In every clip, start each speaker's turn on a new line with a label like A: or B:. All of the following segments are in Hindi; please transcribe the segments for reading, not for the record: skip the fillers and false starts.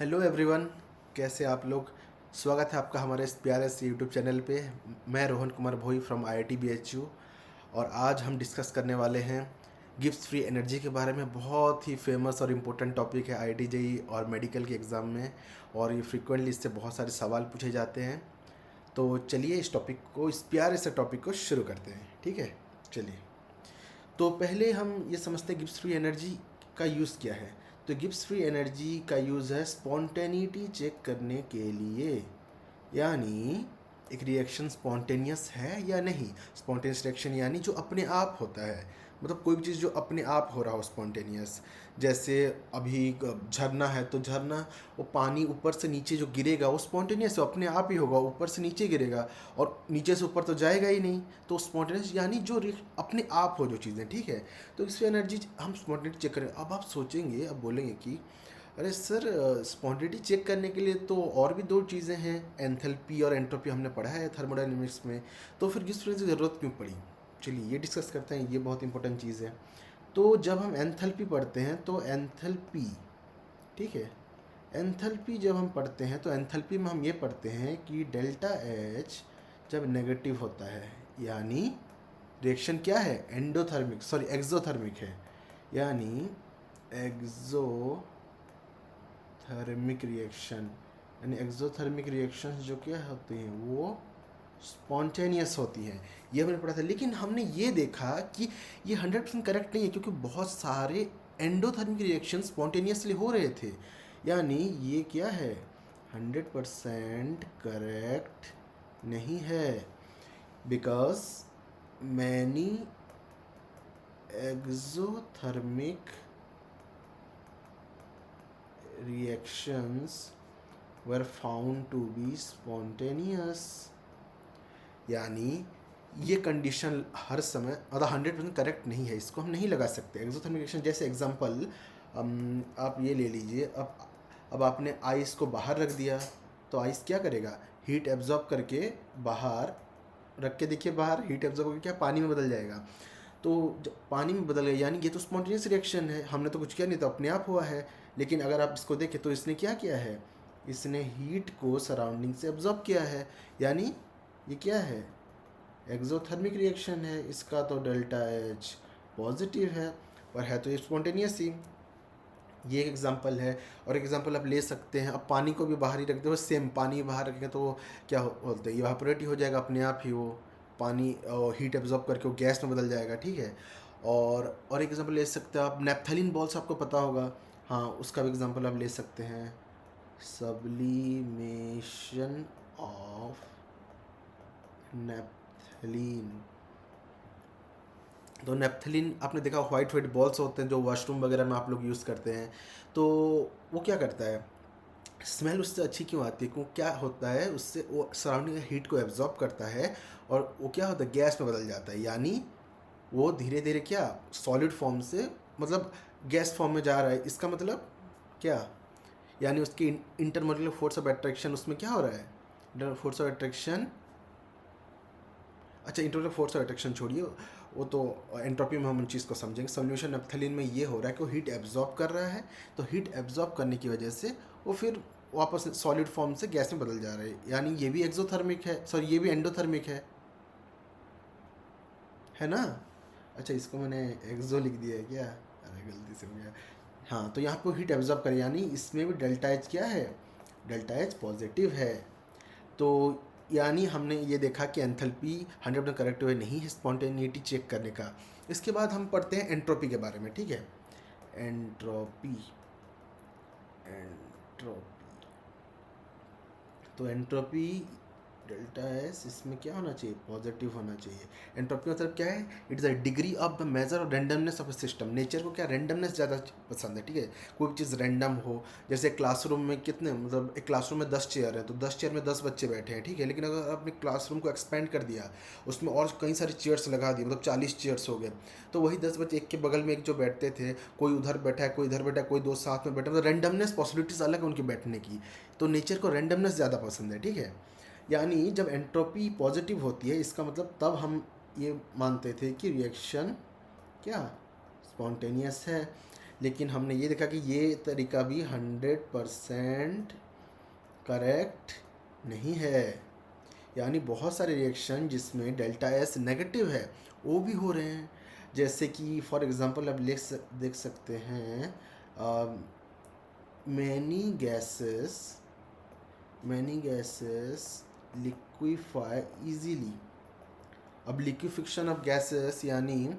A: हेलो एवरीवन, कैसे आप लोग। स्वागत है आपका हमारे इस प्यारे से यूट्यूब चैनल पे। मैं रोहन कुमार भोई फ्रॉम IIT BHU और आज हम डिस्कस करने वाले हैं गिब्स फ्री एनर्जी के बारे में। बहुत ही फेमस और इम्पोर्टेंट टॉपिक है IIT JEE और मेडिकल के एग्ज़ाम में, और ये फ्रिक्वेंटली इससे बहुत सारे सवाल पूछे जाते हैं। तो चलिए इस टॉपिक को, इस प्यारे से टॉपिक को शुरू करते हैं। ठीक है, चलिए। तो पहले हम ये समझते हैं गिब्स फ्री एनर्जी का यूज़ क्या है। तो गिब्स फ्री एनर्जी का यूज़ है स्पॉन्टेनिटी चेक करने के लिए, यानी एक रिएक्शन स्पॉन्टेनियस है या नहीं। स्पॉन्टेनियस रिएक्शन यानी जो अपने आप होता है, मतलब कोई भी चीज़ जो अपने आप हो रहा हो स्पॉन्टेनियस। जैसे अभी झरना है तो झरना, वो पानी ऊपर से नीचे जो गिरेगा वो स्पॉन्टेनियस अपने आप ही होगा, ऊपर से नीचे गिरेगा और नीचे से ऊपर तो जाएगा ही नहीं। तो स्पॉन्टेनियस यानी जो अपने आप हो जो चीज़ें, ठीक है। तो इसमें एनर्जी हम स्पॉन्टेनिटी चेक करें। अब आप सोचेंगे, अब बोलेंगे कि अरे सर, स्पॉन्टेनिटी चेक करने के लिए तो और भी दो चीज़ें हैं, एंथैल्पी और एंट्रोपी हमने पढ़ा है थर्मोडायनेमिक्स में, तो फिर गिब्स फ्री की ज़रूरत क्यों पड़ी। चलिए ये डिस्कस करते हैं, ये बहुत इंपॉर्टेंट चीज़ है। तो जब हम एंथैल्पी पढ़ते हैं तो एंथैल्पी, ठीक है, एंथैल्पी जब हम पढ़ते हैं तो एंथैल्पी में हम ये पढ़ते हैं कि डेल्टा एच जब नेगेटिव होता है, यानी रिएक्शन क्या है, एंडोथर्मिक, सॉरी एक्सोथर्मिक है, यानी एक्सोथर्मिक रिएक्शन, यानी एक्सोथर्मिक रिएक्शंस जो क्या होती हैं वो स्पॉन्टेनियस होती हैं। ये हमने पढ़ा था, लेकिन हमने ये देखा कि ये 100% करेक्ट नहीं है, क्योंकि बहुत सारे एंडोथर्मिक रिएक्शन स्पॉन्टेनियसली हो रहे थे। यानी ये क्या है, 100% करेक्ट नहीं है, because many exothermic reactions were found to be spontaneous। यानी ये कंडीशन हर समय मतलब 100% करेक्ट नहीं है, इसको हम नहीं लगा सकते एक्सोथर्मिक रिएक्शन। जैसे एग्जांपल आप ये ले लीजिए, अब आपने आइस को बाहर रख दिया तो आइस क्या करेगा, हीट एब्जॉर्ब करके बाहर रख के देखिए, बाहर हीट एब्जॉर्ब करके क्या पानी में बदल जाएगा। तो जब पानी में बदल गया यानी ये तो स्पॉन्टेनियस रिएक्शन है, हमने तो कुछ किया नहीं, तो अपने आप हुआ है। लेकिन अगर आप इसको देखें तो इसने क्या किया है, इसने हीट को सराउंडिंग से एब्जॉर्ब किया है, यानी ये क्या है, एक्सोथर्मिक रिएक्शन है। इसका तो डेल्टा एच पॉजिटिव है और है तो ये स्पॉन्टेनियस ही। ये एक एग्जांपल है। और एक एग्जांपल आप ले सकते हैं, अब पानी को भी बाहर ही रख दो, सेम पानी बाहर रखेंगे तो क्या बोलते हैं, इवापोरेट ही हो जाएगा अपने आप ही, वो पानी हीट एब्जॉर्ब करके वो गैस में बदल जाएगा, ठीक है। और एक एग्जांपल ले सकते हैं आप, नेप्थलीन बॉल्स आपको पता होगा, हाँ उसका भी एग्जांपल आप ले सकते हैं, सब्लिमेशन ऑफ नेप्थलीन। तो नेप्थलीन आपने देखा, वाइट वाइट बॉल्स होते हैं जो वॉशरूम वगैरह में आप लोग यूज़ करते हैं। तो वो क्या करता है, स्मेल उससे अच्छी क्यों आती है, क्यों क्या होता है उससे, वो सराउंडिंग हीट को एब्जॉर्ब करता है और वो क्या होता है, गैस में बदल जाता है। यानी वो धीरे धीरे क्या, सॉलिड फॉर्म से मतलब गैस फॉर्म में जा रहा है। इसका मतलब क्या, यानी उसकी इंटरमोलिकुलर फोर्स ऑफ अट्रैक्शन उसमें क्या हो रहा है, फोर्स ऑफ अट्रैक्शन, अच्छा इंटरनल फोर्स ऑफ अट्रैक्शन छोड़िए, वो तो एंट्रोपी में हम उन चीज़ को समझेंगे। सॉल्यूशन नेप्थलीन में ये हो रहा है कि वो हीट एब्जॉर्ब कर रहा है, तो हीट एब्जॉर्ब करने की वजह से वो फिर वापस सॉलिड फॉर्म से गैस में बदल जा रहा है, यानी ये भी एक्सोथर्मिक है, सॉरी ये भी एंडोथर्मिक है ना। अच्छा इसको मैंने एक्सो लिख दिया है क्या, अरे गलती से हो गया। हाँ तो यहाँ पर हीट एब्जॉर्ब करे, यानी इसमें भी डेल्टा एच क्या है, डेल्टा एच पॉजिटिव है। तो यानी हमने ये देखा कि एंथैल्पी 100% करेक्ट वे नहीं है स्पॉन्टेनिटी चेक करने का। इसके बाद हम पढ़ते हैं एंट्रोपी के बारे में, ठीक है। एंट्रोपी, एंट्रोपी, तो एंट्रोपी डेल्टा एस, इसमें क्या होना चाहिए, पॉजिटिव होना चाहिए। एंट्रोपी मतलब क्या है, it is a degree of the measure of randomness of a system. Nature को क्या रैंडमनेस ज़्यादा पसंद है, ठीक है। कोई भी चीज़ रैंडम हो, जैसे क्लासरूम में कितने, मतलब एक क्लासरूम में 10 चेयर है तो 10 चेयर में 10 बच्चे बैठे हैं, ठीक है। लेकिन अगर आपने क्लासरूम को एक्सपेंड कर दिया, उसमें और कई सारी चेयर्स लगा दी, मतलब 40 चेयर्स हो गए, तो वही 10 बच्चे एक के बगल में एक जो बैठते थे, कोई उधर बैठा है, कोई इधर बैठा है, कोई दो साथ में बैठा है, मतलब रैंडमनेस पॉसिबिलिटीज़ अलग है उनकी बैठने की। तो नेचर को रैंडमनेस ज़्यादा पसंद है, ठीक है। यानी जब एंट्रोपी पॉजिटिव होती है, इसका मतलब तब हम ये मानते थे कि रिएक्शन क्या, स्पॉन्टेनियस है। लेकिन हमने ये देखा कि ये तरीका भी 100% करेक्ट नहीं है। यानी बहुत सारे रिएक्शन जिसमें डेल्टा एस नेगेटिव है वो भी हो रहे हैं। जैसे कि फॉर एग्जांपल आप देख सकते हैं मैनी गैसेस लिक्विफाई इजीली। अब लिक्विफिक्शन ऑफ गैसेस यानी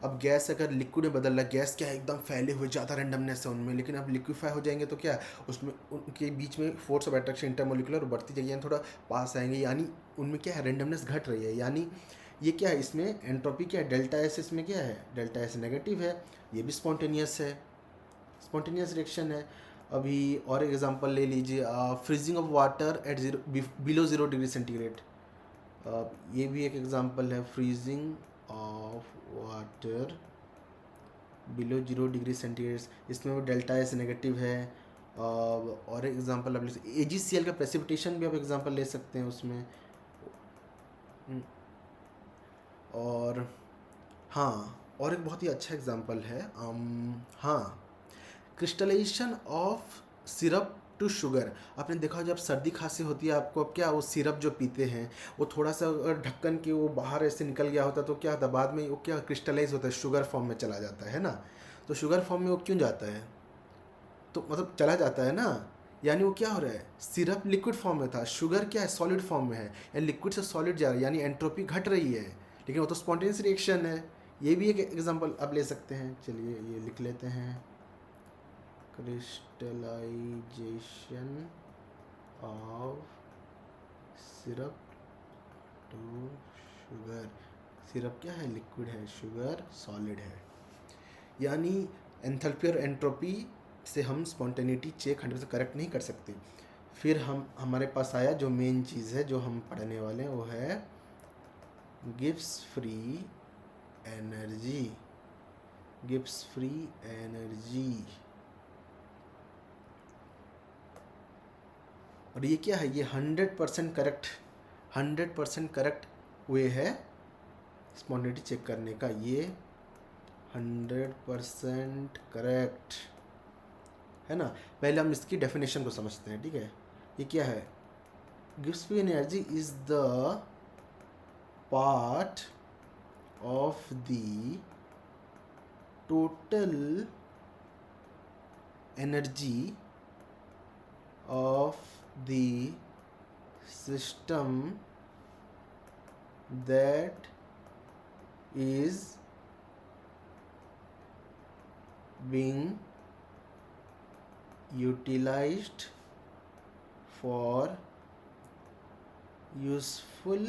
A: अब गैस अगर लिक्विड में बदल रहा है, गैस क्या है एकदम फैले हुए, ज़्यादा रेंडमनेस है उनमें, लेकिन अब लिक्विफाई हो जाएंगे तो क्या उसमें उनके बीच में फोर्स ऑफ अट्रैक्शन इंटरमोलिकुलर बढ़ती जाएगी, यानी थोड़ा पास आएंगे, यानी उनमें क्या है रेंडमनेस घट रही है। यानी ये क्या है इसमें एंट्रोपी क्या है, डेल्टा एस इसमें क्या है, डेल्टा एस नेगेटिव है, ये भी स्पॉन्टेनियस है, स्पॉन्टेनियस रिएक्शन है। अभी और एग्जांपल ले लीजिए freezing of water at below 0 degree centigrade. ये भी एक एग्जांपल है, freezing of water below 0 degree centigrade, इसमें वो डेल्टा एस नेगेटिव है। और एग्जांपल आप AgCl का प्रेसिपिटेशन भी आप एग्जांपल ले सकते हैं उसमें। और हाँ, और एक बहुत ही अच्छा एग्जांपल है हाँ, crystallization of syrup to sugar. आपने देखा जब सर्दी खांसी होती है आपको, अब क्या वो सिरप जो पीते हैं वो थोड़ा सा अगर ढक्कन के वो बाहर ऐसे निकल गया होता तो क्या होता, बाद में वो क्या क्रिस्टलाइज होता है, शुगर फॉर्म में चला जाता है ना। तो शुगर फॉर्म में वो क्यों जाता है, तो मतलब चला जाता है ना, यानी वो क्या हो रहा है, सिरप लिक्विड फॉर्म में था, शुगर क्या है सॉलिड फॉर्म में है, यानी लिक्विड से सॉलिड जा रहा है, यानी एंट्रोपी घट रही है, लेकिन वो तो स्पॉन्टेनियस रिएक्शन है। ये भी एक एग्जांपल आप ले सकते हैं। चलिए ये लिख लेते हैं, crystallization of syrup to sugar. Syrup क्या है, लिक्विड है, शुगर सॉलिड है। यानी एंथैल्पी और एंट्रोपी से हम स्पॉन्टेनिटी चेक 100% करेक्ट नहीं कर सकते। फिर हमारे पास आया जो मेन चीज़ है जो हम पढ़ने वाले हैं, वो है Gibbs free energy. Gibbs free energy, और ये क्या है, ये 100% करेक्ट, 100% करेक्ट वे है स्पॉन्टेनिटी चेक करने का। ये 100% करेक्ट है ना। पहले हम इसकी डेफिनेशन को समझते हैं, ठीक है। ये क्या है, Gibbs free energy is the part of the total energy of the system that is being utilized for useful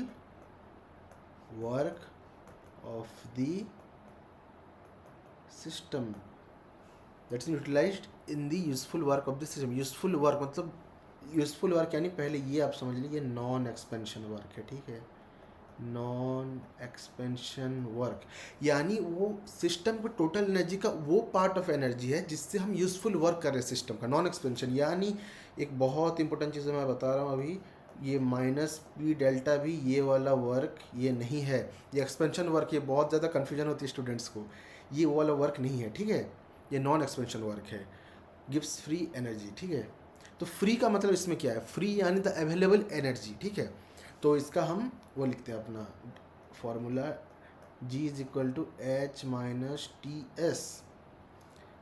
A: work of the system, that's utilized in the useful work of the system। Useful work मतलब यूजफुल वर्क यानी पहले ये आप समझ लीजिए नॉन एक्सपेंशन वर्क है, ठीक है, नॉन एक्सपेंशन वर्क, यानी वो सिस्टम को टोटल एनर्जी का वो पार्ट ऑफ एनर्जी है जिससे हम यूजफुल वर्क कर रहे हैं सिस्टम का, नॉन एक्सपेंशन। यानी एक बहुत इंपॉर्टेंट चीज़ मैं बता रहा हूँ अभी, ये -P डेल्टा भी ये वाला वर्क ये नहीं है, ये एक्सपेंशन वर्क, ये बहुत ज़्यादा कन्फ्यूजन होती है स्टूडेंट्स को, ये वो वाला वर्क नहीं है, ठीक है, ये नॉन एक्सपेंशन वर्क है, गिव्स फ्री एनर्जी, ठीक है। तो फ्री का मतलब इसमें क्या है, फ्री यानी द अवेलेबल एनर्जी, ठीक है। तो इसका हम वो लिखते हैं अपना formula, G is equal to H minus TS।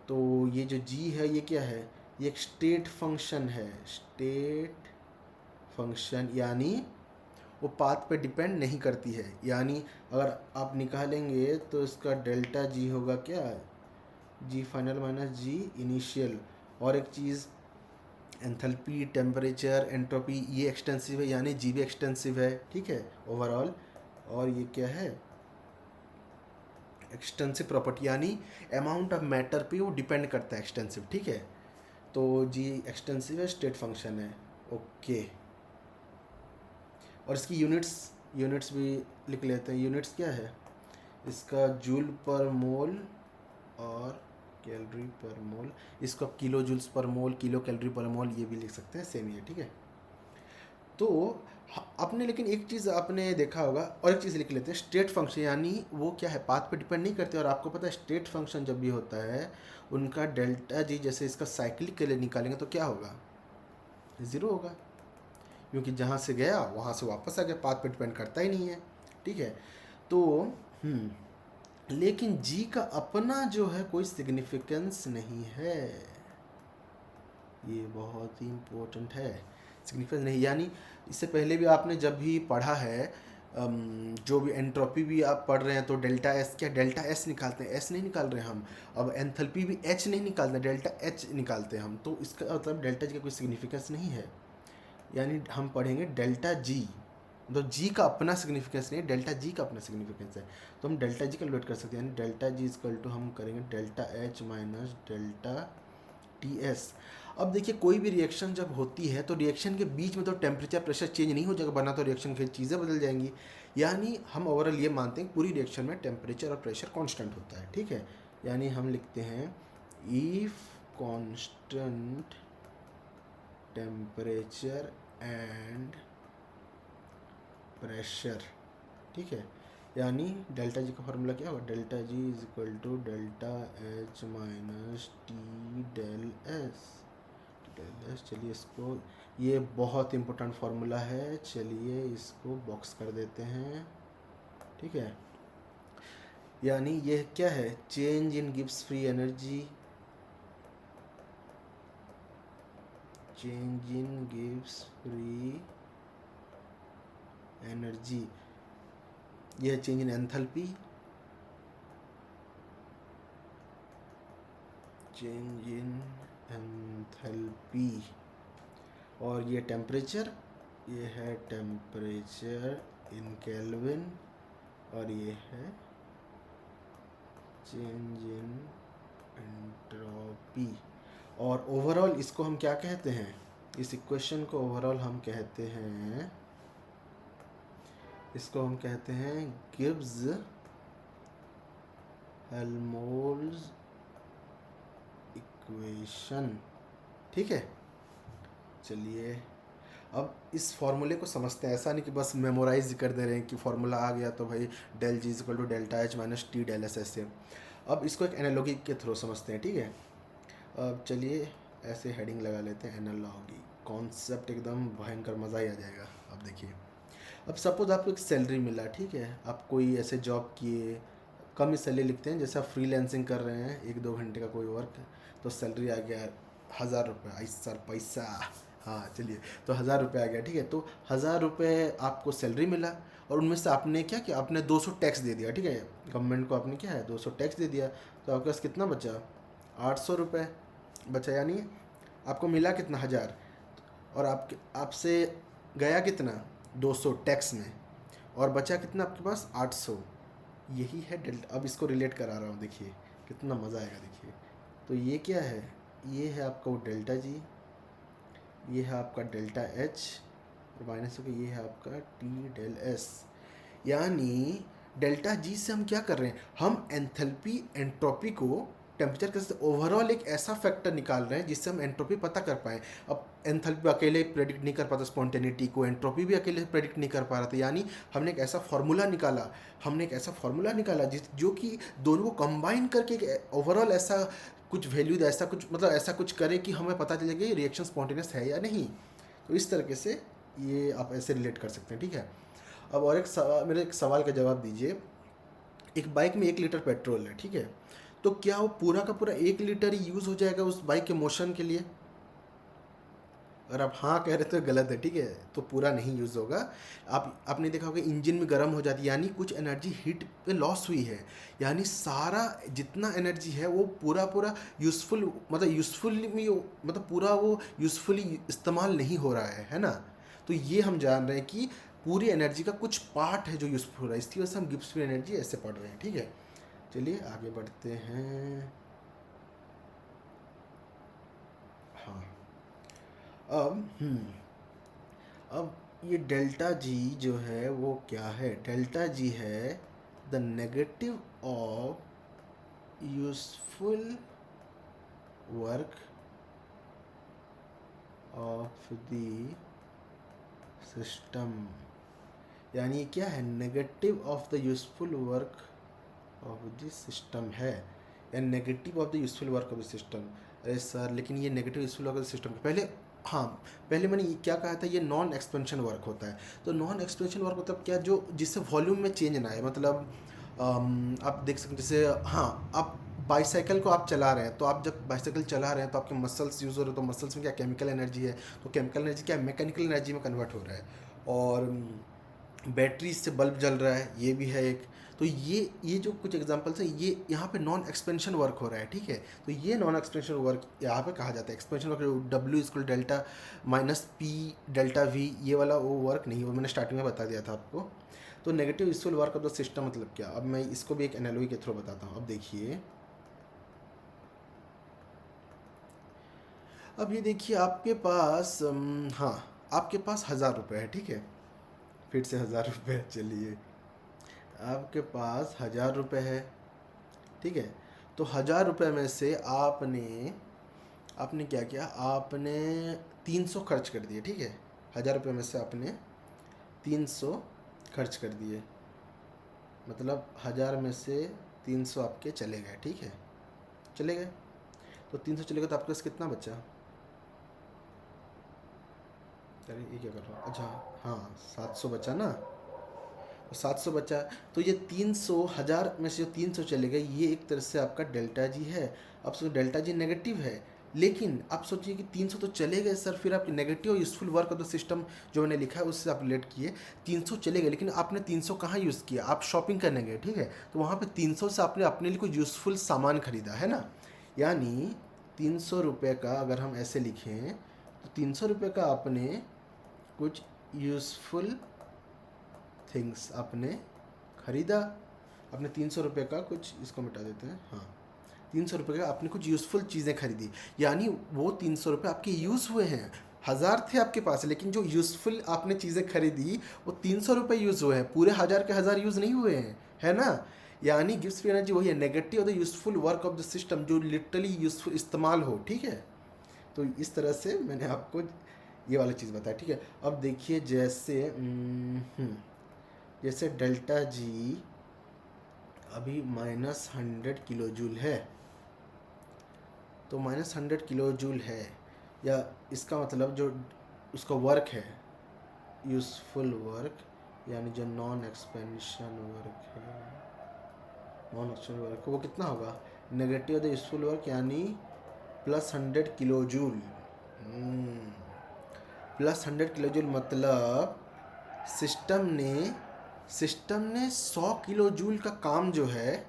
A: तो ये जो G है ये क्या है, ये एक स्टेट फंक्शन है, स्टेट फंक्शन, यानी वो पाथ पे डिपेंड नहीं करती है। यानी अगर आप निकालेंगे तो इसका डेल्टा G होगा क्या, G final minus G initial. और एक चीज़ एंथैल्पी, टेम्परेचर, एंट्रोपी, ये एक्सटेंसिव है, यानी जी भी एक्सटेंसिव है, ठीक है, ओवरऑल। और ये क्या है, एक्सटेंसिव प्रॉपर्टी, यानी अमाउंट ऑफ मैटर पे वो डिपेंड करता है, एक्सटेंसिव, ठीक है। तो जी एक्सटेंसिव है, स्टेट फंक्शन है, ओके। और इसकी यूनिट्स भी लिख लेते हैं। यूनिट्स क्या है इसका, जूल पर मोल और कैलोरी पर मोल, इसको आप किलो जूल्स पर मोल, किलो कैलोरी पर मोल ये भी लिख सकते हैं, सेम ही है, ठीक है। तो हाँ, आपने लेकिन एक चीज़ आपने देखा होगा, और एक चीज़ लिख लेते हैं, स्टेट फंक्शन, यानी वो क्या है, पाथ पे डिपेंड नहीं करते। और आपको पता है स्टेट फंक्शन जब भी होता है उनका डेल्टा जी, जैसे इसका साइक्लिक के लिए निकालेंगे तो क्या होगा, ज़ीरो होगा, क्योंकि जहाँ से गया वहाँ से वापस आ गया, पाथ पे डिपेंड करता ही नहीं है। ठीक है, तो लेकिन जी का अपना जो है कोई सिग्निफिकेंस नहीं है, ये बहुत ही इम्पोर्टेंट है। सिग्निफिकेंस नहीं, यानी इससे पहले भी आपने जब भी पढ़ा है, जो भी एंट्रोपी भी आप पढ़ रहे हैं तो डेल्टा एस, क्या डेल्टा एस निकालते हैं, एस नहीं निकाल रहे हम। अब एंथैल्पी भी एच नहीं निकालते, डेल्टा एच निकालते हैं हम। तो इसका मतलब डेल्टा जी का कोई सिग्निफिकेंस नहीं है, यानी हम पढ़ेंगे डेल्टा जी, तो जी का अपना सिग्निफिकेंस नहीं है, डेल्टा जी का अपना सिग्निफिकेंस है। तो हम डेल्टा जी कैलकुलेट कर सकते हैं, यानी डेल्टा जी इजकल टू हम करेंगे delta H minus delta T S. अब देखिए कोई भी रिएक्शन जब होती है तो रिएक्शन के बीच में तो टेम्परेचर प्रेशर चेंज नहीं हो जाएगा, बना तो रिएक्शन की चीज़ें बदल जाएंगी। यानी हम ओवरऑल ये मानते हैं पूरी रिएक्शन में टेम्परेचर और प्रेशर कांस्टेंट होता है। ठीक है, यानी हम लिखते हैं if constant temperature and pressure. ठीक है, यानी डेल्टा जी का फॉर्मूला क्या होगा, delta G is equal to delta H minus T del S. चलिए इसको, ये बहुत इंपॉर्टेंट फार्मूला है, चलिए इसको बॉक्स कर देते हैं। ठीक है, यानी ये क्या है, change in Gibbs free energy, change in Gibbs free energy, ये change in enthalpy, change in enthalpy, और ये टेम्परेचर, ये है टेम्परेचर इन केल्विन, और ये है चेंज इन एंट्रोपी। और ओवरऑल इसको हम क्या कहते हैं, इस इक्वेशन को ओवरऑल हम कहते हैं, इसको हम कहते हैं गिब्स हेल्महोल्ट्ज़ इक्वेशन। ठीक है, चलिए अब इस फॉर्मूले को समझते हैं। ऐसा नहीं कि बस मेमोराइज कर दे रहे हैं कि फॉर्मूला आ गया तो भाई del G equal to delta H minus T del S ऐसे। अब इसको एक एनालॉजी के थ्रू समझते हैं। ठीक है, अब चलिए ऐसे हेडिंग लगा लेते हैं, एनालॉजी, कॉन्सेप्ट एकदम भयंकर, मज़ा ही आ जाएगा। अब देखिए, अब सपोज आपको एक सैलरी मिला, ठीक है, आप कोई ऐसे जॉब किए, कम ही सैलरी लिखते हैं, जैसे आप फ्रीलांसिंग कर रहे हैं 1-2 घंटे का कोई वर्क, तो सैलरी आ गया 1000 रुपये, ऐसा पैसा, हाँ चलिए, तो 1000 रुपये आ गया। ठीक है, तो 1000 रुपये आपको सैलरी मिला, और उनमें से आपने क्या किया, आपने 200 टैक्स दे दिया। ठीक है, गवर्नमेंट को आपने क्या है 200 टैक्स दे दिया, तो आपके पास कितना बचा, 800 रुपये बचा, यानी आपको मिला कितना, 1000, और आपके आपसे गया कितना, 200 टैक्स में, और बचा कितना आपके पास, 800। यही है डेल्टा। अब इसको रिलेट करा रहा हूँ, देखिए कितना मज़ा आएगा। देखिए, तो ये क्या है, ये है आपका वो डेल्टा जी, ये है आपका डेल्टा एच, और माइनस होकर ये है आपका टी डेल एस। यानी डेल्टा जी से हम क्या कर रहे हैं, हम एंथैल्पी एंट्रोपी को टेम्परेचर के ओवरऑल एक ऐसा फैक्टर निकाल रहे हैं जिससे हम एंट्रोपी पता कर पाएँ। अब एंथैल्पी अकेले प्रेडिक्ट नहीं कर पाता स्पॉन्टेनिटी को, एंट्रोपी भी अकेले प्रेडिक्ट नहीं कर पा रहा था, यानी हमने एक ऐसा फार्मूला निकाला, हमने एक ऐसा फार्मूला निकाला जो कि दोनों को कंबाइन करके एक ओवरऑल ऐसा कुछ वैल्यू, ऐसा कुछ मतलब ऐसा कुछ करे कि हमें पता चले कि रिएक्शन स्पॉन्टेनियस है या नहीं। तो इस तरीके से ये आप ऐसे रिलेट कर सकते हैं। ठीक है, अब और एक सवाल, मेरे एक सवाल का जवाब दीजिए। एक बाइक में 1 लीटर पेट्रोल है, ठीक है, तो क्या वो पूरा का पूरा 1 लीटर ही यूज़ हो जाएगा उस बाइक के मोशन के लिए? अगर आप हाँ कह रहे तो गलत है। ठीक है, तो पूरा नहीं यूज़ होगा। आपने देखा होगा इंजन में गर्म हो जाती है, यानी कुछ एनर्जी हीट पे लॉस हुई है, यानी सारा जितना एनर्जी है वो पूरा पूरा यूज़फुल, मतलब पूरा वो यूज़फुली इस्तेमाल नहीं हो रहा है ना। तो ये हम जान रहे हैं कि पूरी एनर्जी का कुछ पार्ट है जो यूज़फुल है, इसकी वजह से हम गिब्स फ्री एनर्जी ऐसे पढ़ रहे हैं। ठीक है, चलिए आगे बढ़ते हैं। हाँ, अब अब ये डेल्टा जी जो है वो क्या है, डेल्टा जी है the negative of useful work of the system, यानी ये क्या है, negative of the useful work of the system है, या negative of the useful work of the system. अरे सर लेकिन ये negative useful work of the system पहले, हाँ पहले मैंने ये क्या कहा था, ये नॉन एक्सपेंशन वर्क होता है। तो नॉन एक्सपेंशन वर्क मतलब क्या, जो जिससे वॉल्यूम में चेंज ना आए, मतलब आप देख सकते जैसे, हाँ आप बाईसाइकिल को आप चला रहे हैं, तो आप जब बाईसाइकिल चला रहे हैं तो आपके मसल्स यूज़ हो रहे हैं, तो मसल्स में क्या केमिकल एनर्जी है, तो केमिकल एनर्जी क्या मैकेनिकल एनर्जी में कन्वर्ट हो रहा है। और बैटरी से बल्ब जल रहा है, ये भी है एक। तो ये जो कुछ एग्जांपल्स हैं, ये यहाँ पे नॉन एक्सपेंशन वर्क हो रहा है, ठीक है। तो ये नॉन एक्सपेंशन वर्क यहाँ पे कहा जाता है। Expansion work W equal delta minus P delta we, ये वाला वो वर्क नहीं, वो मैंने स्टार्टिंग में बता दिया था आपको। तो negative useful work of the system मतलब क्या, अब मैं इसको भी एक एनालॉजी के थ्रू बताता हूँ। अब देखिए, अब ये देखिए आपके पास हाँ आपके पास 1000 रुपये है, ठीक है। फिर से 1000 रुपये, चलिए आपके पास 1000 रुपये है, ठीक है। तो 1000 रुपये में से आपने आपने क्या किया, आपने 300 खर्च कर दिए, ठीक है। 1000 रुपये में से आपने 300 खर्च कर दिए, मतलब 1000 में से 300 आपके चले गए, ठीक है, चले गए। तो 300 चले गए तो आपके पास कितना बचा, अरे ये क्या कर रहा हूँ, अच्छा हाँ 700 बचा ना, तो 700 बचा। तो ये 300, 1000 में से जो 300 चले गए, ये एक तरह से आपका डेल्टा जी है। अब सोचिए डेल्टा जी नेगेटिव है, लेकिन आप सोचिए कि 300 तो चले गए सर, फिर आपकी negative useful work of the system जो मैंने लिखा है उससे आप रिलेट किए। 300 चले गए, लेकिन आपने 300 कहाँ यूज़ किया, आप शॉपिंग करने गए, ठीक है। तो वहाँ पे 300 से आपने अपने लिए कोई यूज़फुल सामान खरीदा है ना, यानी 300 रुपये का अगर हम ऐसे लिखें, तो 300 रुपये का आपने कुछ यूज़फुल थिंग्स आपने खरीदा। अपने 300 रुपये का कुछ, इसको मिटा देते हैं, हाँ 300 रुपये का आपने कुछ यूज़फुल चीज़ें खरीदी, यानी वो 300 रुपये आपके यूज़ हुए हैं। 1000 थे आपके पास, लेकिन जो यूज़फुल आपने चीज़ें खरीदी वो 300 रुपये यूज़ हुए हैं, पूरे 1000 के 1000 यूज़ नहीं हुए हैं, है ना। यानी गिव्स फ्री एनर्जी वही है, negative of the useful work of the system, जो लिटरली यूज़फुल इस्तेमाल हो, ठीक है। तो इस तरह से मैंने आपको ये वाली चीज़ बताया, ठीक है। अब देखिए जैसे डेल्टा जी अभी -100 किलो जूल है, तो -100 किलो जूल है, या इसका मतलब जो उसका वर्क है, यूज़फुल वर्क, यानी जो नॉन एक्सपेंशन वर्क है, नॉन एक्सपेंशन वर्क वो कितना होगा, नेगेटिव द यूज़फुल वर्क, यानी +100 किलो जूल। +100 किलो जूल मतलब सिस्टम ने 100 किलो जूल का काम जो है,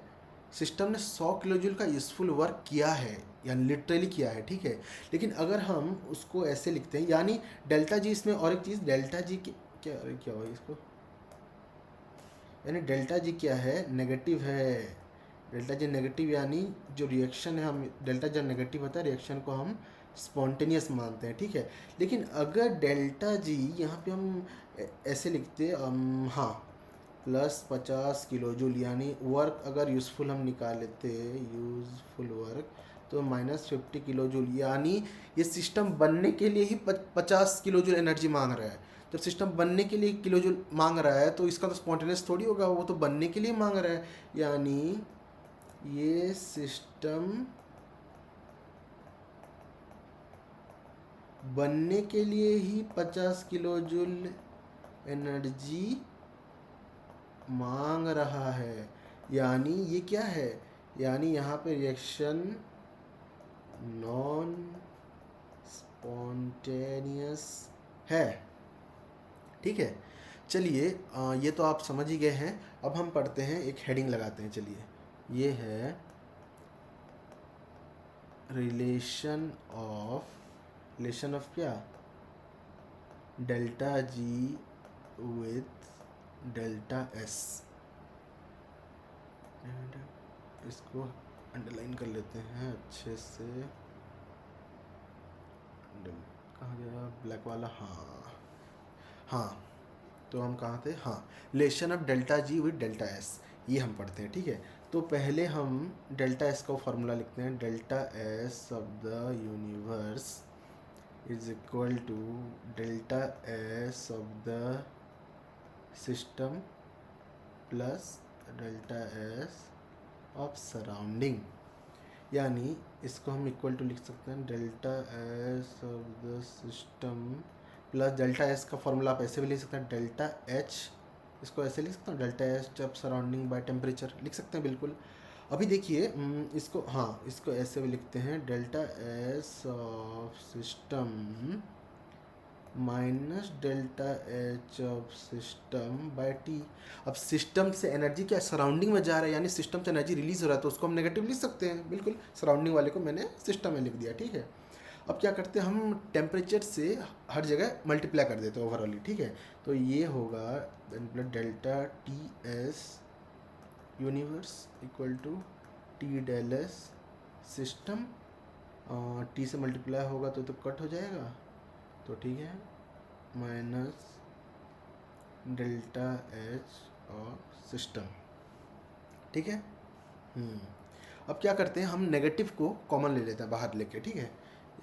A: सिस्टम ने 100 किलो जूल का यूज़फुल वर्क किया है, यानी लिटरली किया है, ठीक है। लेकिन अगर हम उसको ऐसे लिखते हैं, यानी डेल्टा जी, इसमें और एक चीज़ डेल्टा जी की क्या, अरे क्या हुआ इसको, यानी डेल्टा जी क्या है, नेगेटिव है। डेल्टा जी नेगेटिव, यानी जो रिएक्शन है, हम डेल्टा जब नेगेटिव होता है, रिएक्शन को हम स्पॉन्टेनियस मानते हैं, ठीक है। लेकिन अगर डेल्टा जी यहाँ पे हम ऐसे लिखते हाँ +50 किलो जूल, यानी वर्क अगर यूज़फुल हम निकाल लेते, यूज़फुल वर्क, तो -50 किलो जूल, यानी ये सिस्टम बनने के लिए ही 50 किलो जूल एनर्जी मांग रहा है। जब सिस्टम बनने के लिए किलो जूल मांग रहा है, तो इसका तो स्पॉन्टेनियस थोड़ी होगा, वो तो बनने के लिए मांग रहा है, यानी ये सिस्टम बनने के लिए ही 50 किलो जूल एनर्जी मांग रहा है। यानी ये क्या है, यानी यहाँ पे रिएक्शन नॉन स्पॉन्टेनियस है, ठीक है। चलिए ये तो आप समझ ही गए हैं। अब हम पढ़ते हैं, एक हेडिंग लगाते हैं, चलिए। ये है रिलेशन ऑफ क्या, delta G with delta S. इसको अंडरलाइन कर लेते हैं अच्छे से, कहाँ गया ब्लैक वाला, हाँ तो हम कहाँ थे, हाँ relation of delta G with delta S, ये हम पढ़ते हैं, ठीक है। तो पहले हम डेल्टा एस का फॉर्मूला लिखते हैं, delta S of the universe is equal to delta S of the system plus delta S of surrounding. यानी इसको हम इक्वल टू लिख सकते हैं delta S of the system plus delta S का फॉर्मूला आप ऐसे भी लिख सकते हैं डेल्टा एच, इसको ऐसे लिख सकते हैं डेल्टा एच जब सराउंडिंग बाय टेम्परेचर लिख सकते हैं बिल्कुल। अभी देखिए इसको, हाँ इसको ऐसे भी लिखते हैं delta S of system minus delta H of system by T. अब सिस्टम से एनर्जी क्या सराउंडिंग में जा रहा है, यानी सिस्टम से एनर्जी रिलीज हो रहा है, तो उसको हम नेगेटिव लिख सकते हैं बिल्कुल। सराउंडिंग वाले को मैंने सिस्टम में लिख दिया, ठीक है। अब क्या करते हैं हम टेम्परेचर से हर जगह मल्टीप्लाई कर देते हैं ओवरऑली, ठीक है। तो ये होगा delta T S universe equal to T del S system, T से मल्टीप्लाई होगा तो कट हो जाएगा, तो ठीक है, minus delta H of system, ठीक है। अब क्या करते हैं हम नेगेटिव को कॉमन ले लेते हैं बाहर लेके, ठीक है।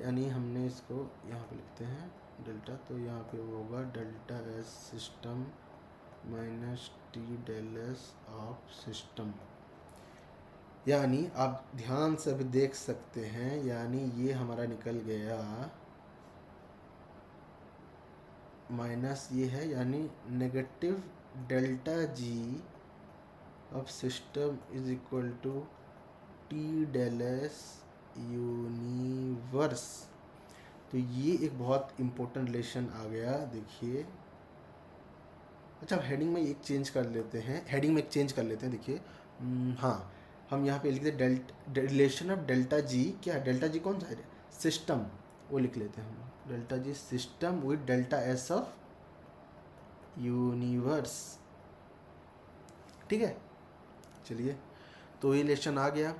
A: यानी हमने इसको यहाँ पे लिखते हैं डेल्टा, तो यहाँ पे वो होगा delta S system minus T del S of system. यानी आप ध्यान से भी देख सकते हैं, यानी ये हमारा निकल गया माइनस ये है, यानी negative delta G of system is equal to T del S universe. तो ये एक बहुत इम्पोर्टेंट रिलेशन आ गया, देखिए। अच्छा, हेडिंग में एक चेंज कर लेते हैं, देखिए। हाँ, हम यहाँ पे लिख देते रिलेशन ऑफ डेल्टा जी, क्या है डेल्टा जी कौन सा है, सिस्टम, वो लिख लेते हैं हम delta G system with delta S of universe, ठीक है। चलिए, तो ये रिलेशन आ गया।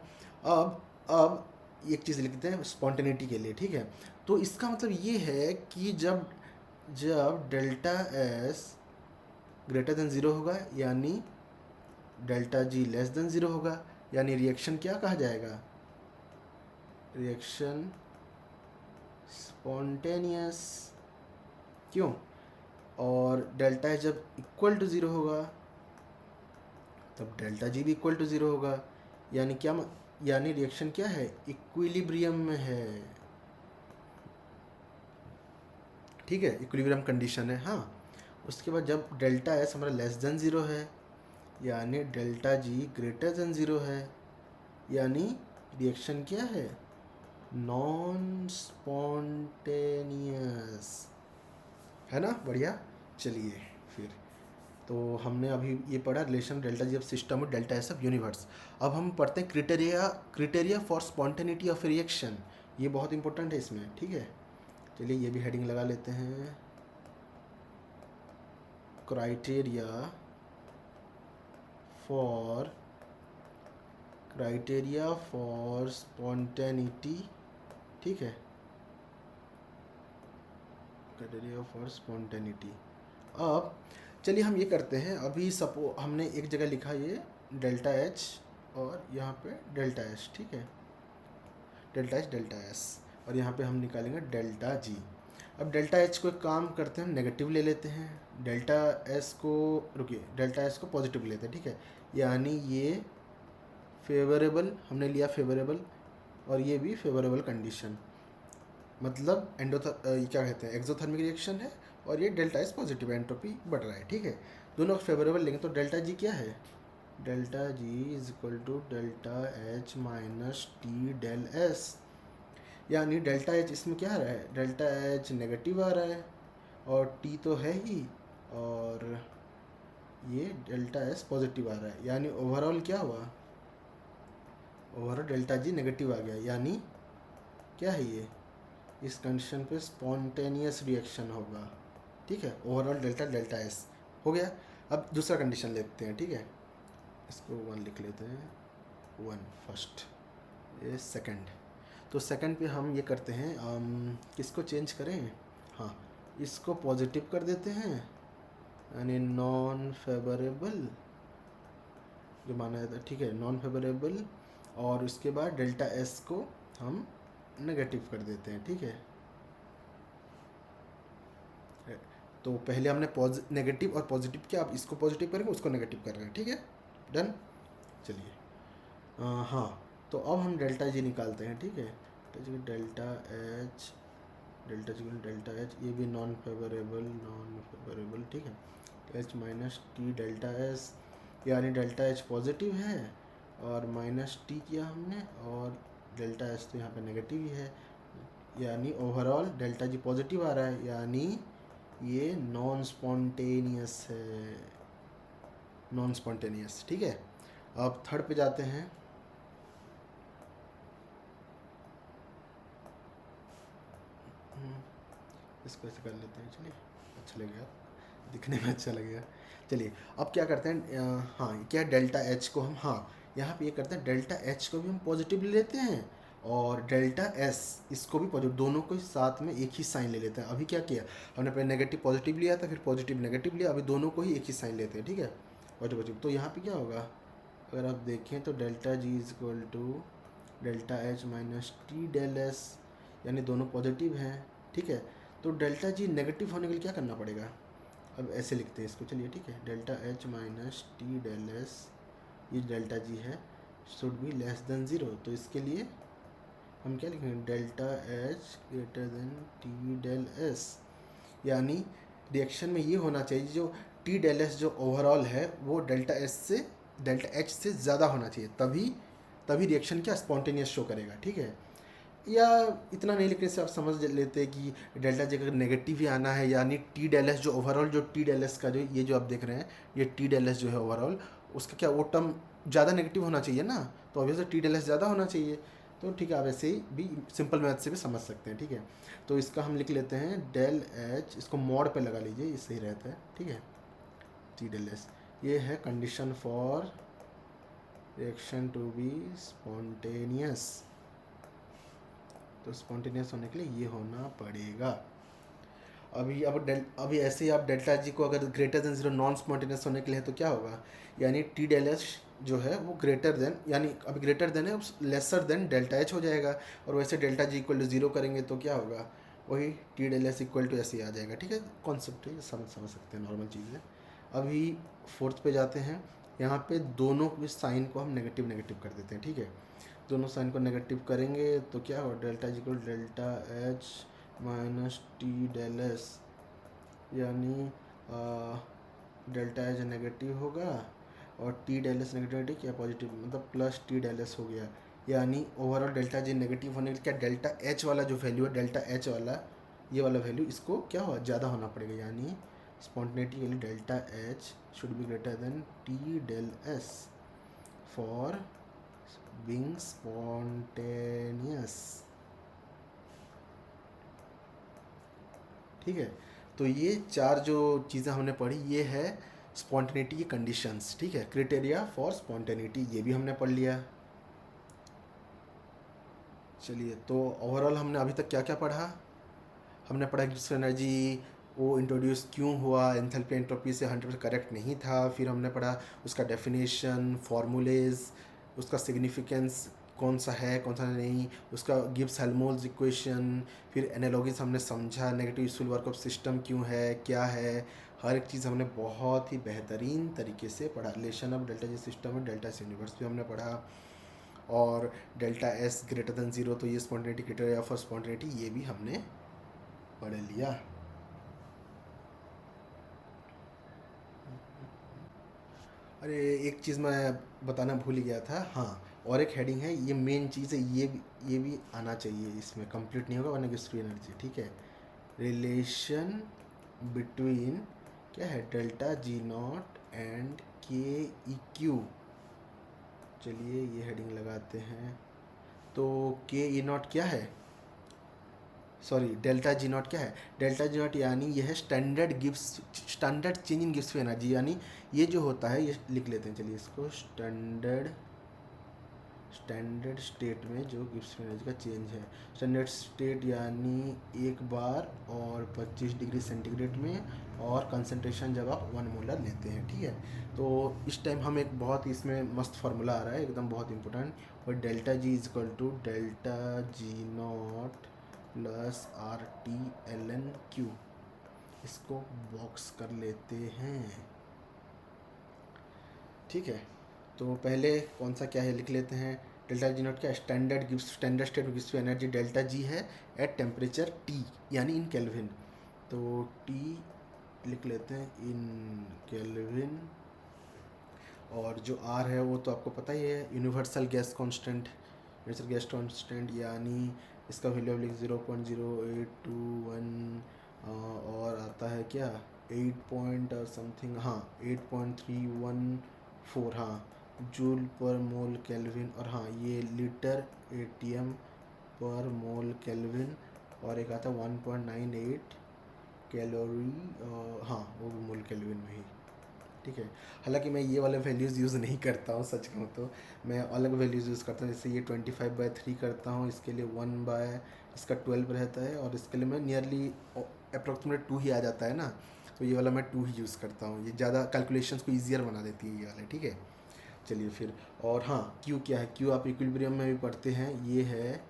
A: अब एक चीज़ लिखते हैं स्पॉन्टेनिटी के लिए, ठीक है। तो इसका मतलब ये है कि जब delta S greater than zero होगा, यानी डेल्टा जी लेस देन ज़ीरो होगा, यानी रिएक्शन क्या कहा जाएगा, रिएक्शन स्पॉन्टेनियस। क्यों? और डेल्टा एस जब इक्वल टू ज़ीरो होगा तब डेल्टा जी भी इक्वल टू ज़ीरो होगा, यानी क्या, यानी रिएक्शन क्या है, इक्विलिब्रियम में है, ठीक है, इक्विलिब्रियम कंडीशन है। हाँ, उसके बाद जब डेल्टा एस हमारा लेस देन ज़ीरो है, यानी डेल्टा जी ग्रेटर देन ज़ीरो है, यानी रिएक्शन क्या है, नॉन स्पॉन्टेनियस, है ना, बढ़िया। चलिए फिर, तो हमने अभी ये पढ़ा relation delta G of system और डेल्टा एस ऑफ यूनिवर्स। अब हम पढ़ते हैं criteria for spontaneity of reaction, ये बहुत इंपॉर्टेंट है इसमें, ठीक है। चलिए ये भी हेडिंग लगा लेते हैं, क्राइटेरिया फॉर स्पॉन्टेनिटी, ठीक है, क्राइटेरिया फॉर स्पॉन्टेनिटी। अब चलिए हम ये करते हैं, अभी सपो हमने एक जगह लिखा ये डेल्टा एच और यहाँ पे डेल्टा एस, ठीक है, डेल्टा एस, और यहाँ पे हम निकालेंगे डेल्टा जी। अब डेल्टा एच को एक काम करते हैं, नेगेटिव ले लेते हैं, डेल्टा एस को, रुकिए, डेल्टा एस को पॉजिटिव लेते हैं, ठीक है। यानी ये फेवरेबल हमने लिया, फेवरेबल, और ये भी फेवरेबल कंडीशन, मतलब क्या कहते हैं, एक्सोथर्मिक रिएक्शन है, और ये डेल्टा एस पॉजिटिव, एंट्रोपी बढ़ रहा है, ठीक है। दोनों फेवरेबल लेंगे तो डेल्टा जी क्या है, delta G is equal to delta H minus T del S, यानी डेल्टा एच इसमें क्या आ रहा है, डेल्टा एच नेगेटिव आ रहा है, और टी तो है ही, और ये डेल्टा एस पॉजिटिव आ रहा है, यानी ओवरऑल क्या हुआ, ओवरऑल डेल्टा जी नेगेटिव आ गया, यानी क्या है ये, इस कंडीशन पे स्पॉन्टेनियस रिएक्शन होगा, ठीक है। ओवरऑल डेल्टा एस हो गया। अब दूसरा कंडीशन लेते हैं, ठीक है, इसको 1 लिख लेते हैं, 1 फर्स्ट, ये सेकंड। तो सेकंड पे हम ये करते हैं, किसको चेंज करें, हाँ इसको पॉजिटिव कर देते हैं, यानी नॉन फेवरेबल जो माना जाता है, ठीक है, नॉन फेवरेबल, और उसके बाद डेल्टा एस को हम नेगेटिव कर देते हैं, ठीक है। तो पहले हमने नेगेटिव और पॉजिटिव किया, अब इसको पॉजिटिव करेंगे, उसको नेगेटिव कर रहे हैं, ठीक है, डन। चलिए हाँ, तो अब हम डेल्टा जी निकालते हैं, ठीक है। डेल्टा एच, डेल्टा एच, ये भी नॉन फेवरेबल, ठीक है। H minus T delta S, यानी डेल्टा एच पॉजिटिव है और माइनस टी किया हमने, और डेल्टा एच तो यहाँ पे नेगेटिव ही है, यानी ओवरऑल डेल्टा जी पॉजिटिव आ रहा है, यानी ये नॉन स्पॉन्टेनियस है, नॉन स्पॉन्टेनियस, ठीक है। अब थर्ड पे जाते हैं। इसको ऐसे कर लेते हैं, चलिए, अच्छा लगेगा, दिखने में अच्छा लगेगा। चलिए अब क्या करते हैं, हाँ क्या डेल्टा एच को हम, हाँ यहाँ पे ये करते हैं, डेल्टा एच को भी हम पॉजिटिव ले लेते हैं और डेल्टा एस इसको भी पॉजिटिव, दोनों को साथ में एक ही साइन ले लेते हैं। अभी क्या किया हमने, पहले नेगेटिव पॉजिटिव लिया था, फिर पॉजिटिव नेगेटिव लिया, अभी दोनों को ही एक ही साइन लेते हैं, ठीक है, पॉजिटिव। तो यहाँ पे क्या होगा, अगर आप देखें तो delta G is equal to delta H minus T del S, यानी दोनों पॉजिटिव हैं, ठीक है। तो डेल्टा जी नेगेटिव होने के लिए क्या करना पड़ेगा, अब ऐसे लिखते हैं इसको, चलिए, ठीक है। Delta H minus T del S, ये डेल्टा जी है, should be less than zero, तो इसके लिए हम क्या लिखेंगे, delta H greater than T del S, यानी रिएक्शन में ये होना चाहिए, जो टी डेल एस जो ओवरऑल है वो डेल्टा एच से ज़्यादा होना चाहिए, तभी रिएक्शन क्या स्पॉन्टेनियस शो करेगा, ठीक है। या इतना नहीं लिखने से आप समझ लेते कि डेल्टा जी अगर नेगेटिव ही आना है, यानी टी डेल एस जो ओवरऑल, जो टी डेल एस का जो ये जो आप देख रहे हैं, ये टी डेल एस जो है ओवरऑल, उसका क्या वो टर्म ज़्यादा नेगेटिव होना चाहिए ना, तो ऑब्वियसली टी डेल एस ज़्यादा होना चाहिए। तो ठीक है, आप ऐसे ही भी सिंपल मैथ से भी समझ सकते हैं, ठीक है। तो इसका हम लिख लेते हैं डेल एच, इसको मॉड पे लगा लीजिए, ये सही रहता है, ठीक है। टी डेल एस, ये है condition for reaction to be spontaneous, तो स्पॉन्टेनियस होने के लिए ये होना पड़ेगा। अभी ऐसे ही आप डेल्टा जी को अगर greater than zero non spontaneous होने के लिए है तो क्या होगा, यानी टी डेल एच जो है वो ग्रेटर देन, यानी अभी ग्रेटर देन है, लेसर देन डेल्टा एच हो जाएगा, और वैसे delta G equal to zero करेंगे तो क्या होगा, वही T del H equal to ऐसे ही आ जाएगा, ठीक है। कॉन्सेप्ट है, समझ सकते हैं, नॉर्मल चीज़ है। अभी फोर्थ पे जाते हैं, यहाँ पे दोनों साइन को हम नेगेटिव नेगेटिव कर देते हैं, ठीक है। दोनों साइन को नेगेटिव करेंगे तो क्या होगा, delta equal delta H minus T del S, यानी डेल्टा एच नेगेटिव होगा और टी डेल एस नेगेटिव क्या पॉजिटिव, मतलब प्लस टी डेल एस हो गया, यानी ओवरऑल डेल्टा जी नेगेटिव होने के क्या डेल्टा एच वाला जो वैल्यू है, डेल्टा एच वाला ये वाला वैल्यू इसको क्या हुआ, ज़्यादा होना पड़ेगा, यानी स्पॉन्टेनिटी के लिए delta H should be greater than T del S for being spontaneous, ठीक है। तो ये चार जो चीज़ें हमने पढ़ी, ये है स्पॉन्टेनिटी की कंडीशंस, ठीक है, क्राइटेरिया फॉर स्पॉन्टेनिटी, ये भी हमने पढ़ लिया। चलिए, तो ओवरऑल हमने अभी तक क्या क्या पढ़ा, हमने पढ़ा गिब्स एनर्जी वो इंट्रोड्यूस क्यों हुआ, एंथैल्पी एंट्रोपी से 100% करेक्ट नहीं था, फिर हमने पढ़ा उसका डेफिनेशन, फार्मूलेज, उसका सिग्निफिकेंस कौन सा है कौन सा नहीं, उसका गिब्स हेल्महोल्ट्ज़ इक्वेशन, फिर एनालॉजीज हमने समझा, negative useful work of system क्यों है, क्या है, हर एक चीज़ हमने बहुत ही बेहतरीन तरीके से पढ़ा। Relation of delta G system और डेल्टा एस यूनिवर्स भी हमने पढ़ा, और delta S greater than zero, तो ये स्पॉन्टेनिटी क्राइटेरिया फॉर स्पॉन्टेनिटी ये भी हमने पढ़ लिया। अरे एक चीज़ मैं बताना भूल ही गया था, हाँ, और एक हेडिंग है, ये मेन चीज़ है, ये भी आना चाहिए, इसमें कंप्लीट नहीं होगा वरना गिव्स फ्री एनर्जी, ठीक है। रिलेशन बिटवीन क्या है, डेल्टा जी नॉट एंड के ई क्यू, चलिए ये हेडिंग लगाते हैं। तो के ई नॉट क्या है, सॉरी डेल्टा जी नॉट क्या है, डेल्टा जी नॉट यानी यह है standard change in Gibbs free energy, यानी ये जो होता है, ये लिख लेते हैं, चलिए इसको, स्टैंडर्ड स्टेट में जो गिब्स फ्री एनर्जी का चेंज है, स्टैंडर्ड स्टेट यानी एक बार और 25 डिग्री सेंटीग्रेड में, और कंसंट्रेशन जब आप 1 मोलर लेते हैं, ठीक है। तो इस टाइम हम एक बहुत इसमें मस्त फार्मूला आ रहा है एकदम बहुत इंपॉर्टेंट, और delta G is equal to delta G not plus R T L N Q, इसको बॉक्स कर लेते हैं। ठीक है, तो पहले कौन सा क्या है लिख लेते हैं। डेल्टा जी नॉट क्या स्टैंडर्ड स्टेट में गिव्स एनर्जी डेल्टा जी है एट टेम्परेचर टी, यानी इन केल्विन। तो टी लिख लेते हैं इन केल्विन, और जो आर है वो तो आपको पता ही है, यूनिवर्सल गैस कांस्टेंट, यानी इसका वैल्यू लिख 0.0821 और आता है क्या 8 पॉइंट और समथिंग, हाँ 8.314, हाँ जूल पर मोल केल्विन, और हाँ ये लीटर एटीएम पर मोल केल्विन, और एक आता है 1.98 कैलोरी, हाँ वो भी मोल केल्विन में ही। ठीक है, हालांकि मैं ये वाले वैल्यूज़ यूज़ नहीं करता हूँ, सच कहूँ तो मैं अलग वैल्यूज़ यूज़ करता हूँ। जैसे ये 25/3 करता हूँ, इसके लिए 1 इसका 12 रहता है, और इसके लिए मैं नियरली अप्रोक्सीमेट 2 ही आ जाता है ना, तो ये वाला मैं 2 ही यूज़ करता हूँ। ये ज़्यादा कैलकुलेशंस को ईजियर बना देती है ये वाले। ठीक है, चलिए फिर। और हाँ क्यू क्या है, क्यू आप इक्विलिब्रियम में भी पढ़ते हैं, ये है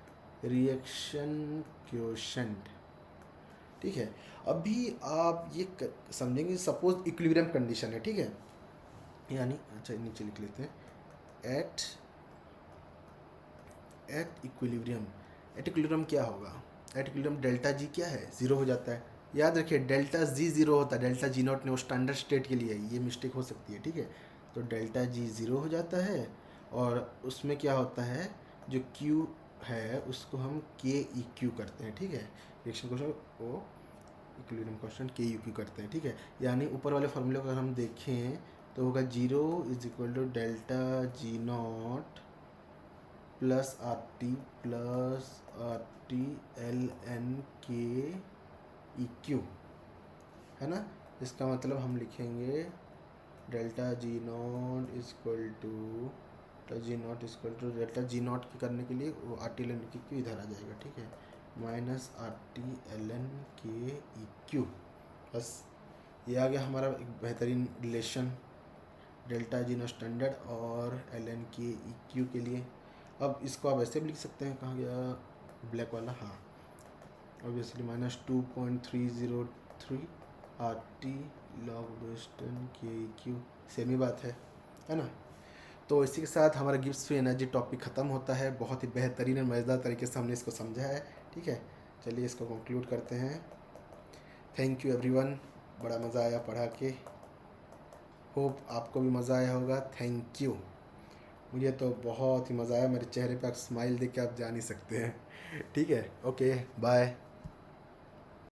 A: रिएक्शन क्वोशेंट। ठीक है, अभी आप ये समझेंगे, सपोज इक्विलिब्रियम कंडीशन है। ठीक है, यानी अच्छा नीचे लिख लेते हैं एट इक्विलिब्रियम क्या होगा। एट इक्विलिब्रियम डेल्टा जी क्या है, ज़ीरो हो जाता है। याद रखिए डेल्टा जी ज़ीरो होता है, डेल्टा जी नॉट ने वो स्टैंडर्ड स्टेट के लिए ये मिस्टेक हो सकती है। ठीक है, तो डेल्टा जी ज़ीरो हो जाता है, और उसमें क्या होता है, जो क्यू है उसको हम के ई क्यू करते हैं। ठीक है, रिएक्शन क्वेश्चन वो इक्विलिब्रियम कांस्टेंट के यू क्यू करते हैं। ठीक है, यानी ऊपर वाले फॉर्मूले को अगर हम देखें तो होगा 0 is equal to delta G not plus R T L N K E Q, है ना। इसका मतलब हम लिखेंगे delta G not is equal to delta G not करने के लिए वो R T L N K Q इधर आ जाएगा। ठीक है, minus R T L N K E Q, बस ये आ गया हमारा एक बेहतरीन relation delta G not standard और L N K E Q के लिए। अब इसको आप ऐसे भी लिख सकते हैं, कहाँ गया ब्लैक वाला, हाँ obviously -2.303 R T log western के क्यू, सेम ही बात है ना। तो इसी के साथ हमारा गिब्स फ्री एनर्जी टॉपिक ख़त्म होता है। बहुत ही बेहतरीन और मज़ेदार तरीके से हमने इसको समझा है। ठीक है, चलिए इसको कंक्लूड करते हैं। थैंक यू एवरीवन, बड़ा मज़ा आया पढ़ा के, होप आपको भी मज़ा आया होगा। थैंक यू, मुझे तो बहुत ही मज़ा आया, मेरे चेहरे पर स्माइल देख के आप जान ही सकते हैं। ठीक है, ओके बाय।